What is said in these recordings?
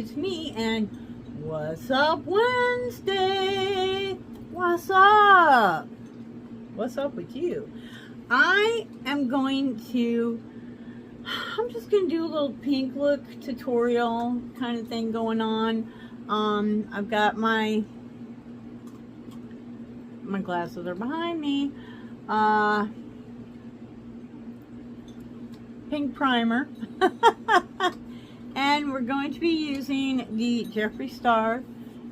it's me, and what's up Wednesday? What's up? What's up with you? I'm just going to do a little pink look tutorial kind of thing going on. I've got my glasses are behind me. Pink primer. And we're going to be using the Jeffree Star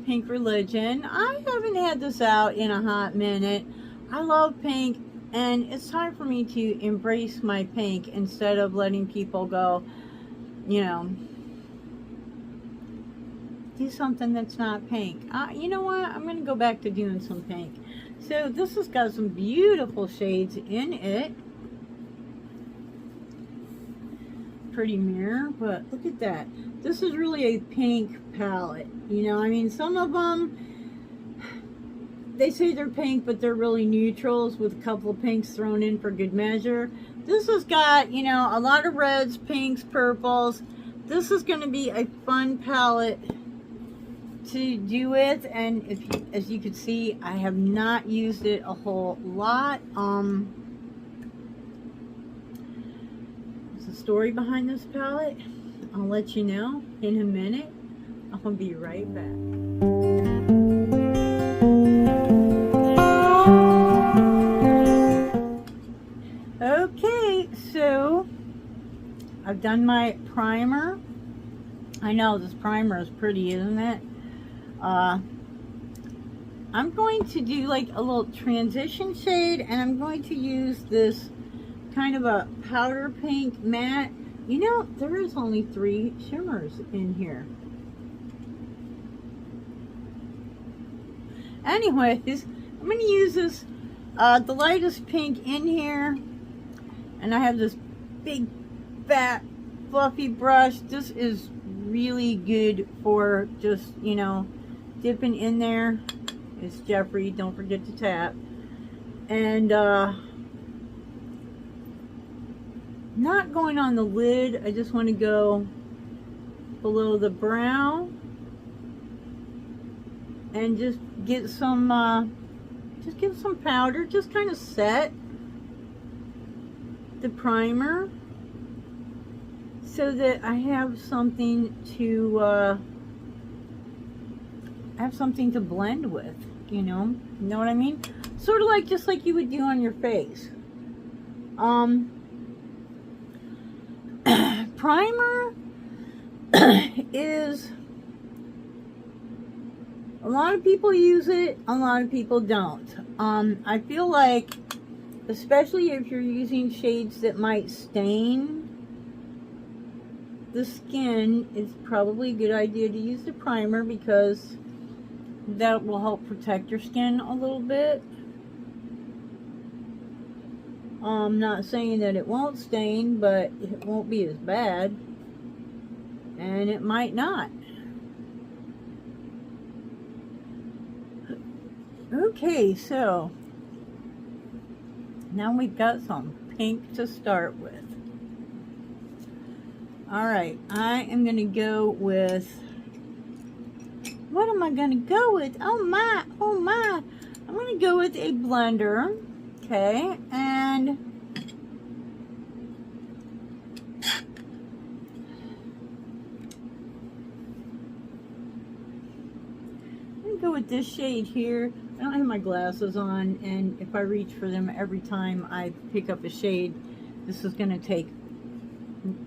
Pink Religion. I haven't had this out in a hot minute. I love pink, and it's time for me to embrace my pink instead of letting people go, you know, do something that's not pink. You know what? I'm going to go back to doing some pink. So this has got some beautiful shades in it. Pretty mirror, but look at that. This is really a pink palette. You know, I mean, some of them, they say they're pink, but they're really neutrals with a couple of pinks thrown in for good measure. This has got, you know, a lot of reds, pinks, purples. This is going to be a fun palette to do with, and as you can see, I have not used it a whole lot. There's a story behind this palette. I'll let you know in a minute. I'll be right back. Okay, so I've done my primer. I know this primer is pretty, isn't it? I'm going to do like a little transition shade, and I'm going to use this kind of a powder pink matte. You know, there is only 3 shimmers in here. Anyways, I'm going to use this, the lightest pink in here, and I have this big, fat, fluffy brush. This is really good for just, you know, dipping in there. It's Jeffree, don't forget to tap. And not going on the lid, I just want to go below the brow and just get some powder, just kind of set the primer so that I have something to blend with, you know what I mean? Sort of like, just like you would do on your face. Primer is, a lot of people use it, a lot of people don't. I feel like, especially if you're using shades that might stain the skin, it's probably a good idea to use the primer, because that will help protect your skin a little bit. I'm not saying that it won't stain, but it won't be as bad, and it might not. Okay, so now we've got some pink to start with. Alright, I am going to go with, what am I going to go with? Oh my, I'm going to go with a blender. Okay, and I'm going to go with this shade here. I don't have my glasses on, and if I reach for them every time I pick up a shade, this is going to take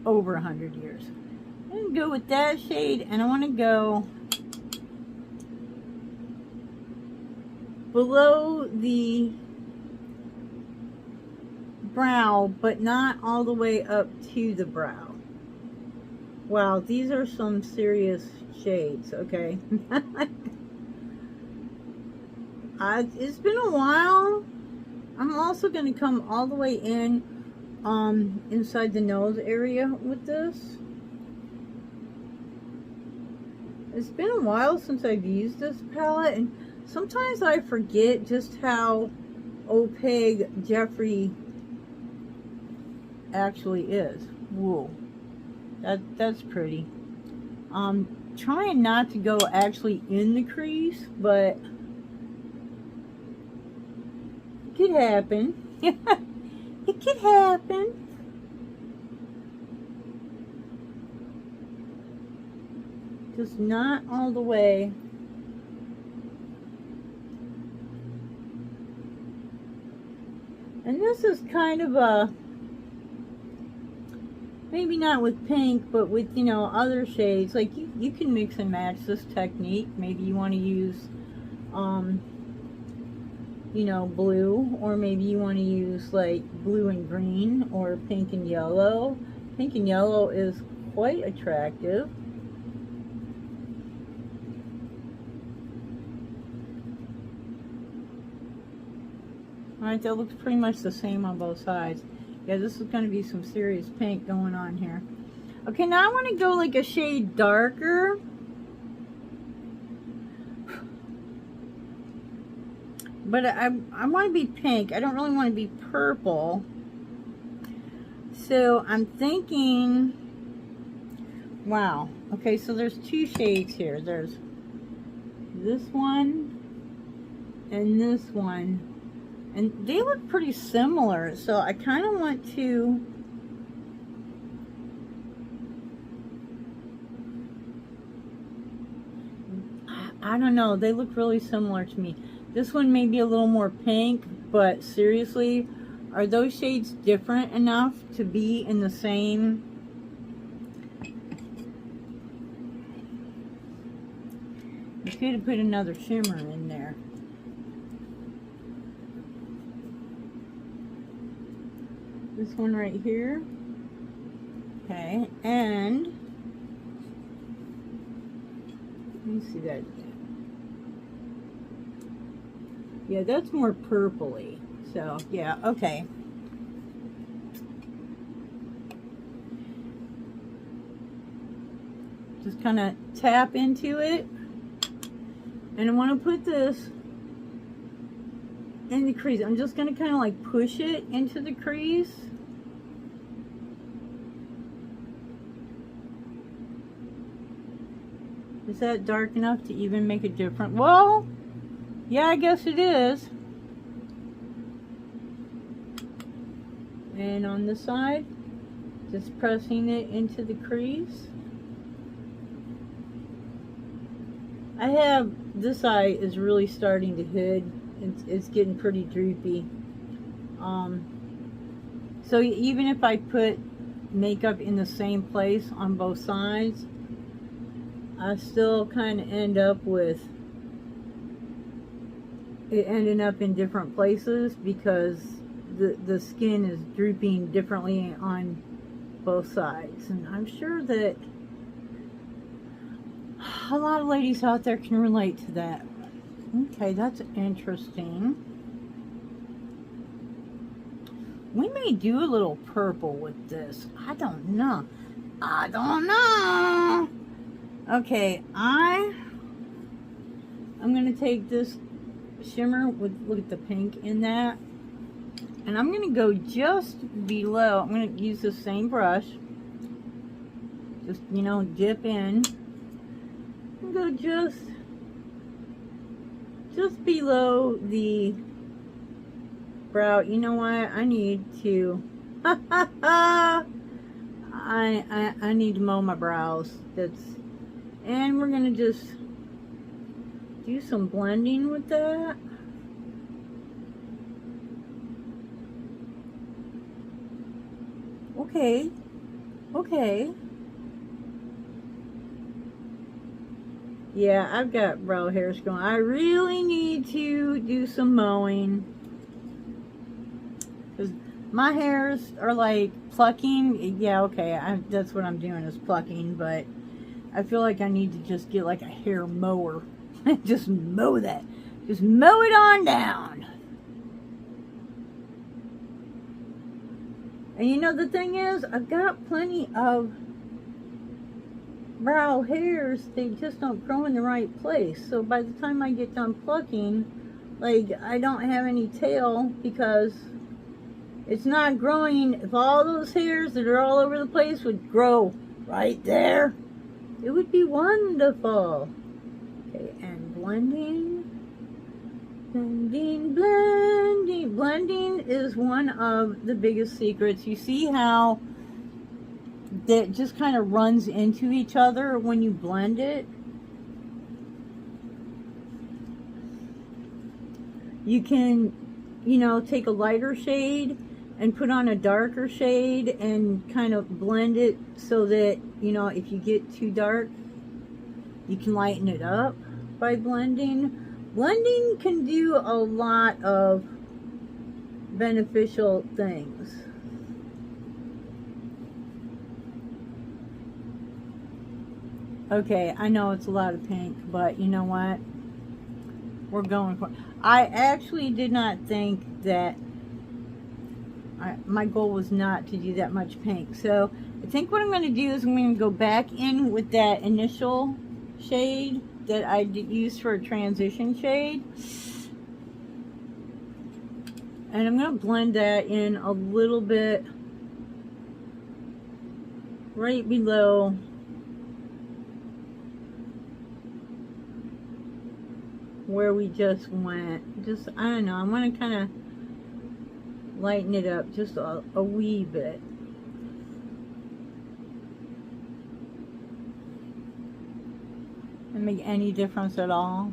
over 100 years. I'm going to go with that shade, and I want to go below the brow, but not all the way up to the brow. Wow, these are some serious shades, okay? It's been a while. I'm also going to come all the way in inside the nose area with this. It's been a while since I've used this palette, and sometimes I forget just how opaque Jeffree actually is. Whoa, that's pretty. trying not to go actually in the crease, but it could happen. It could happen. Just not all the way. And this is kind of a, maybe not with pink, but with, you know, other shades. Like you can mix and match this technique. Maybe you want to use, you know, blue, or maybe you want to use like blue and green, or pink and yellow. Pink and yellow is quite attractive. Alright, that looks pretty much the same on both sides. Yeah, this is going to be some serious pink going on here. Okay, now I want to go like a shade darker. But I want to be pink. I don't really want to be purple. So I'm thinking, wow. Okay, so there's two shades here. There's this one and this one. And they look pretty similar, so I kind of want to I don't know, they look really similar to me. This one may be a little more pink, but seriously, are those shades different enough to be in the same? You could have put another shimmer in there. This one right here. Okay, and let me see that. Yeah, that's more purpley. So, yeah, okay. Just kind of tap into it. And I want to put this in the crease. I'm just going to kind of like push it into the crease. Is that dark enough to even make a difference? Well, yeah, I guess it is. And on the side, just pressing it into the crease. I have, this eye is really starting to hood. It's getting pretty droopy. So even if I put makeup in the same place on both sides, I still kind of end up with it ending up in different places because the skin is drooping differently on both sides. And I'm sure that a lot of ladies out there can relate to that. Okay, that's interesting. We may do a little purple with this. I don't know. I don't know. Okay, I'm going to take this shimmer with, look at the pink in that. And I'm going to go just below. I'm going to use the same brush. Just, you know, dip in. And go just below the brow. You know what? I need to I need to mow my brows. And we're gonna just do some blending with that. Okay. Okay. Yeah, I've got brow hairs going. I really need to do some mowing. Because my hairs are like plucking. Yeah, okay, that's what I'm doing is plucking. But I feel like I need to just get like a hair mower. Just mow that. Just mow it on down. And you know the thing is, I've got plenty of brow hairs, they just don't grow in the right place. So by the time I get done plucking, like, I don't have any tail because it's not growing. If all those hairs that are all over the place would grow right there, it It would be wonderful. Okay, and blending. Blending, blending. Blending is one of the biggest secrets. You see how that just kind of runs into each other when you blend it? You can, you know, take a lighter shade and put on a darker shade and kind of blend it so that, you know, if you get too dark, you can lighten it up by blending. Blending can do a lot of beneficial things. Okay, I know it's a lot of pink, but you know what? We're going for it. I actually did not think that my goal was not to do that much pink. So I think what I'm going to do is I'm going to go back in with that initial shade that I used for a transition shade. And I'm going to blend that in a little bit right below where we just went. Just, I don't know, I want to kind of lighten it up just a wee bit. Doesn't make any difference at all.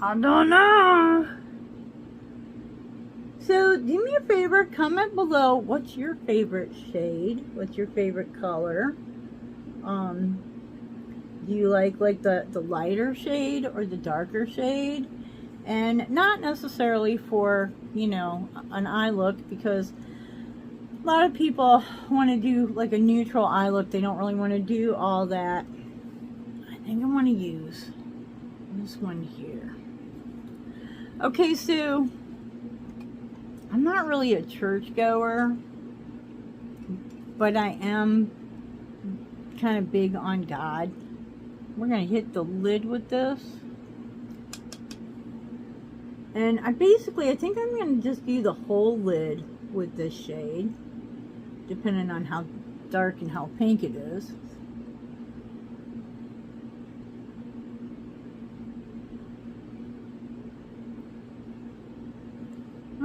I don't know. So do me a favor, comment below what's your favorite shade, what's your favorite color. Do you like the lighter shade or the darker shade? And not necessarily for, you know, an eye look, because a lot of people want to do like a neutral eye look. They don't really want to do all that. I think I want to use this one here. Okay, so I'm not really a church goer, but I am kind of big on God. We're going to hit the lid with this. And I think I'm going to just do the whole lid with this shade, depending on how dark and how pink it is.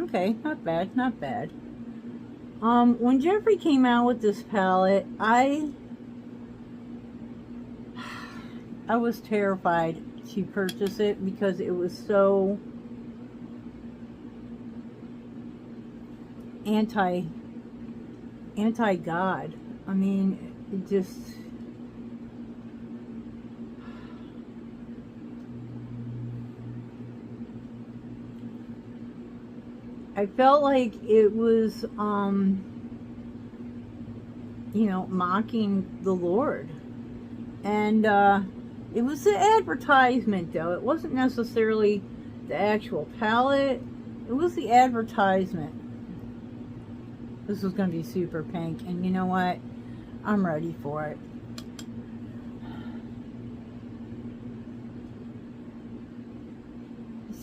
Okay, not bad, not bad. When Jeffree came out with this palette, I was terrified to purchase it because it was so anti-God. I mean, it just, I felt like it was, you know, mocking the Lord. And it was the advertisement, though. It wasn't necessarily the actual palette. It was the advertisement. This was going to be super pink, and you know what? I'm ready for it.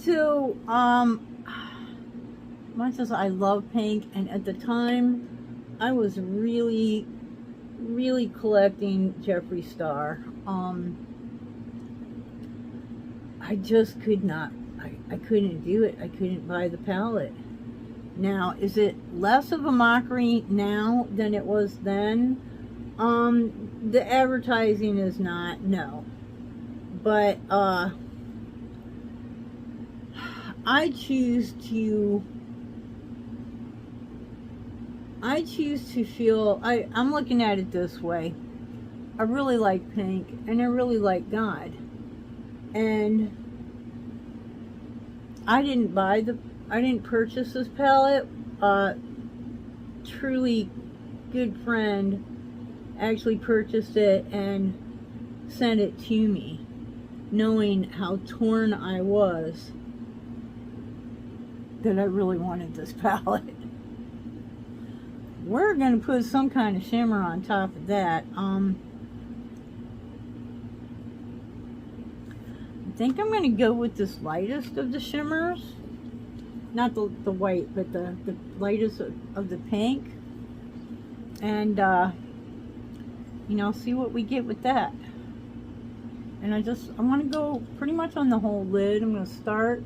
So, much as I love pink, and at the time, I was really collecting Jeffree Star. I just could not. I couldn't do it. I couldn't buy the palette. Now, is it less of a mockery now than it was then? The advertising is not, no. But, I choose to feel, I'm looking at it this way. I really like pink, and I really like God. And I didn't purchase this palette. Truly good friend actually purchased it and sent it to me, knowing how torn I was that I really wanted this palette. We're going to put some kind of shimmer on top of that. I think I'm going to go with this lightest of the shimmers. Not the white, but the lightest of the pink. and you know, see what we get with that. And I want to go pretty much on the whole lid. I'm going to start.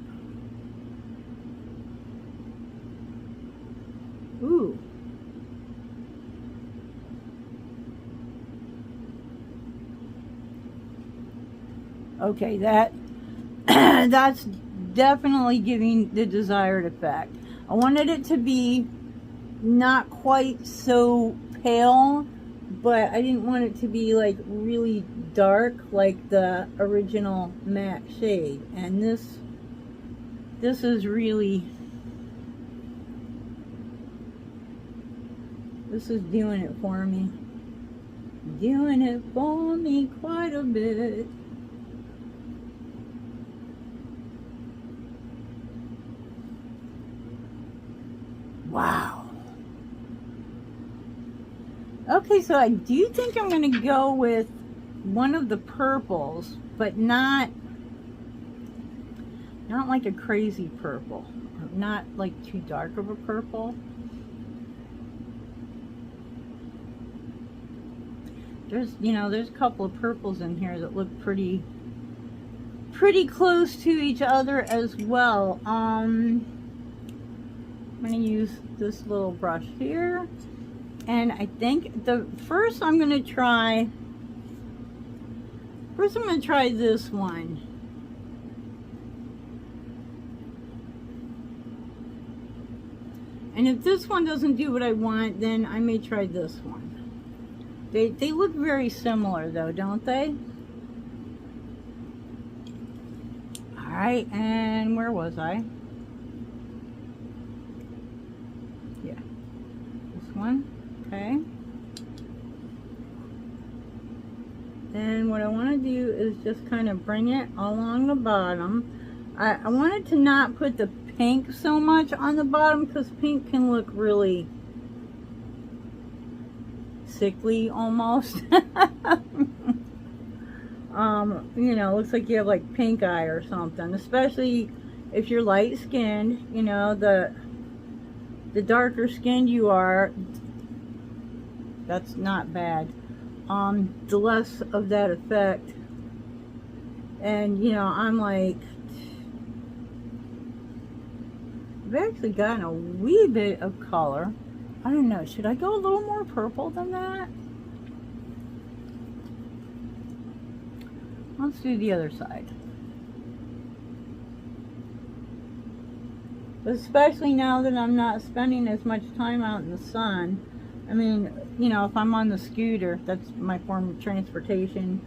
Ooh. Okay, that's definitely giving the desired effect. I wanted it to be not quite so pale, but I didn't want it to be like really dark like the original matte shade. And this is really, this is doing it for me. Doing it for me quite a bit. Wow. Okay, so I do think I'm going to go with one of the purples, but not like a crazy purple, not like too dark of a purple. There's, you know, there's a couple of purples in here that look pretty close to each other as well. I'm going to use this little brush here, and I think first I'm going to try this one. And if this one doesn't do what I want, then I may try this one. They look very similar though, don't they? Alright, and where was I? Yeah. This one. Okay. And what I want to do is just kind of bring it along the bottom. I wanted to not put the pink so much on the bottom because pink can look really sickly almost. You know, looks like you have like pink eye or something, especially if you're light skinned. You know, the darker skinned you are, that's not bad. The less of that effect. And you know, I'm like, I've actually gotten a wee bit of color. I don't know, should I go a little more purple than that? Let's do the other side. Especially now that I'm not spending as much time out in the sun. I mean, you know, if I'm on the scooter, that's my form of transportation.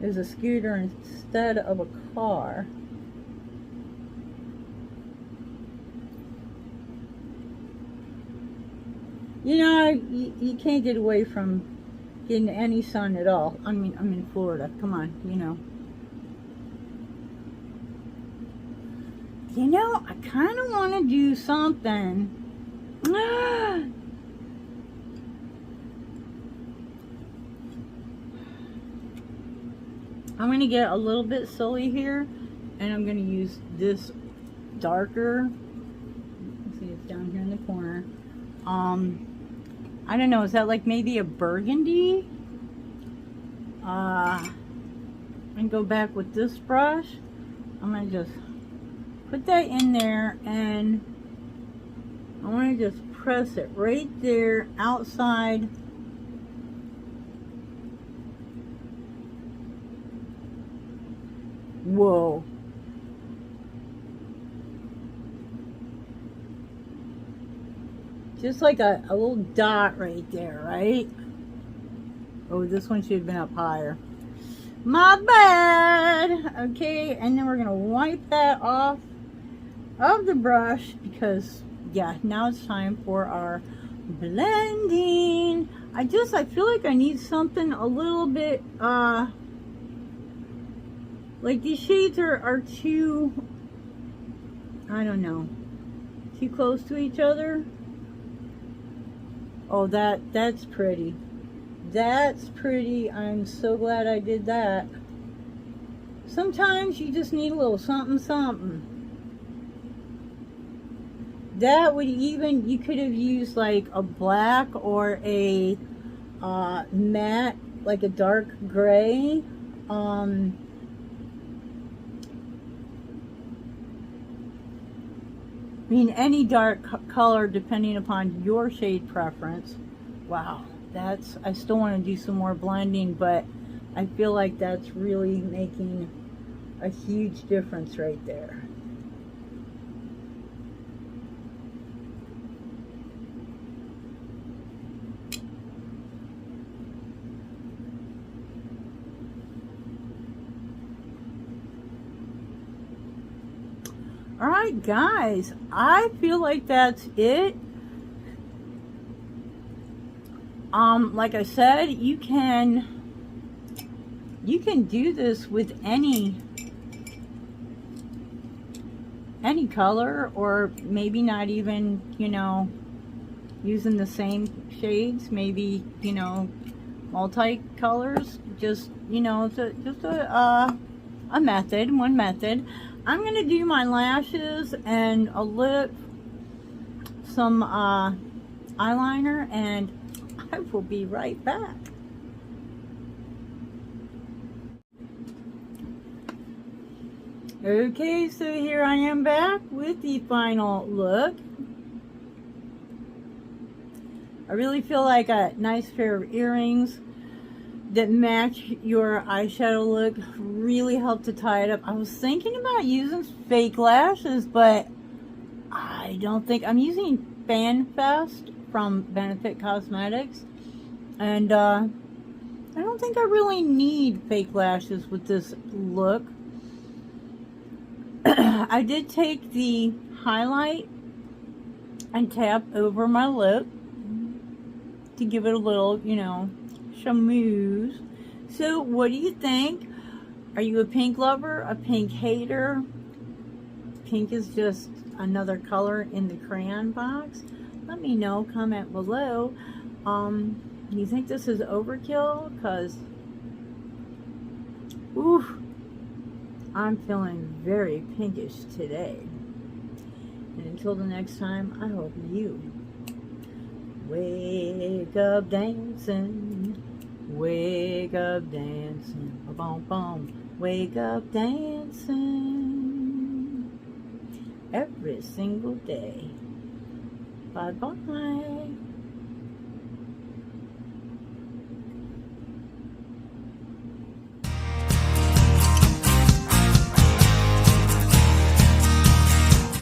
Is a scooter instead of a car. You know, you can't get away from getting any sun at all. I mean, I'm in Florida. Come on, you know. You know, I kind of want to do something. I'm going to get a little bit silly here, and I'm going to use this darker. Let's see, it's down here in the corner. I don't know, is that like maybe a burgundy? And go back with this brush. I'm going to just put that in there, and I want to just press it right there outside. Whoa. Just like a little dot right there, right? Oh, this one should have been up higher. My bad. Okay, and then we're going to wipe that off of the brush because, yeah, now it's time for our blending. I feel like I need something a little bit, like these shades are too, I don't know, too close to each other. Oh, that's pretty. That's pretty. I'm so glad I did that. Sometimes you just need a little something, something. that would even, you could have used like a black or a matte, like a dark gray. I mean, any dark color depending upon your shade preference. Wow, that's, I still want to do some more blending, but I feel like that's really making a huge difference right there. Alright guys, I feel like that's it. Like I said, you can do this with any color, or maybe not even, you know, using the same shades, maybe, you know, multi-colors, just, you know, just a method, one method. I'm going to do my lashes and a lip, some eyeliner, and I will be right back. Okay, so here I am back with the final look. I really feel like a nice pair of earrings that match your eyeshadow look really help to tie it up. I was thinking about using fake lashes, but I don't think, I'm using FanFest from Benefit Cosmetics, and I don't think I really need fake lashes with this look. I did take the highlight and tap over my lip to give it a little, you know, schmooze. So what do you think? Are you a pink lover, a pink hater? Pink is just another color in the crayon box. Let me know, comment below. You think this is overkill? Because, oof, I'm feeling very pinkish today. And until the next time, I hope you wake up dancing, wake up dancing, boom boom, wake up dancing every single day. Bye bye.